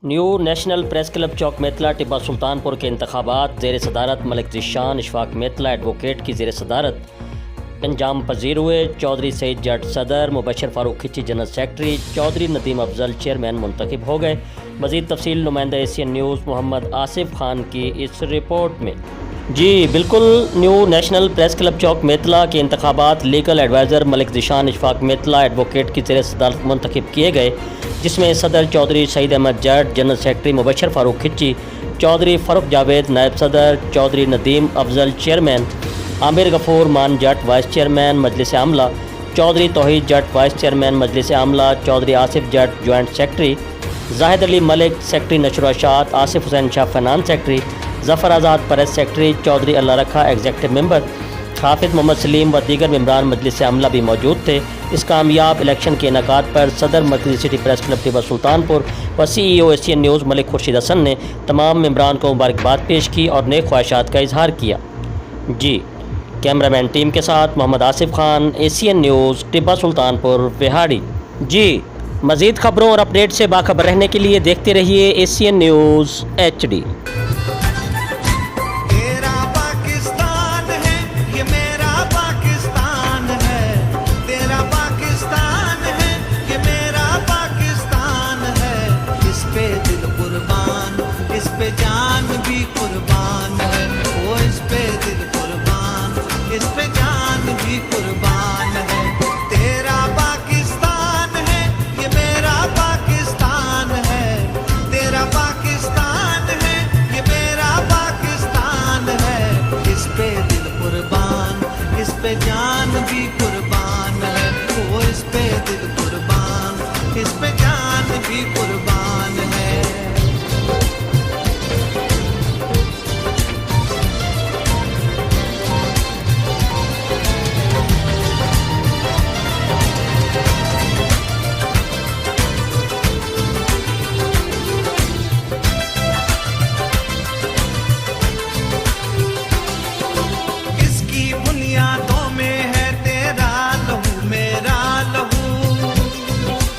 New national press club Chowk मेतला Tibba Sultanpur के इंतखाबात ज़ेर सदारत मलिक ज़ीशान इशफाक मेतला एडवोकेट की ज़ेर सदारत अंजाम पजीर हुए। चौधरी सईद जट सदर, Mubashar Farooq Khichi general secretary, Chaudhry Nadeem Afzal chairman मुंतखब हो गए। मज़ीद तफसील नुमाइंदा एशियन न्यूज़ मोहम्मद आसिफ खान की इस रिपोर्ट में। जी बिल्कुल, new national press club Chowk Metla के इंतखाबात legal adviser Malik Zeeshan Ishfaq Metla advocate की ज़ेर सदारत मुंतखब किए गए, जिसमें सदर चौधरी सईद अहमद जट, जनरल सेक्रेटरी मुबशर फारूक खिची, चौधरी फ़ारूक जावेद नायब सदर, Chaudhry Nadeem Afzal chairman, Amir Ghafoor Maan Jat vice chairman मजलिस आमला, चौधरी तौहीद जट वाइस चेयरमैन मजलिस आमला, Chaudhry Asif Jat joint secretary, Zahid Ali Malik secretary नशर-ओ-इरशाद, Asif Hussain Shah finance secretary, Zafar Azad press secretary, Chaudhry Allah Rakha executive member, हाफिज़ मोहम्मद सलीम व दीगर मेम्बरान मजलिस आमला भी मौजूद थे। इस कामयाब इलेक्शन के इनेकाद पर सदर मरकज़ी city press club Tibba Sultanpur व CEO Asian news Malik Khurshid Hasan ने तमाम मेम्बरान को मुबारकबाद पेश की और नेक ख्वाहिशात का इजहार किया। जी कैमरामैन टीम के साथ मोहम्मद आसिफ खान, एशियन न्यूज़ टिब्बा सुल्तानपुर विहाड़ी। जी मज़ीद ख़बरों और अपडेट से बाखबर रहने के लिए देखते रहिए एशियन न्यूज़ HD। इस पे जान भी कुर्बान है, वो इस पे दिल कुर्बान, इस पे जान भी कुर्बान है। तेरा पाकिस्तान है, ये मेरा पाकिस्तान है। तेरा पाकिस्तान है, ये मेरा पाकिस्तान है। इस पे दिल कुर्बान, इस पे जान भी कुर्बान।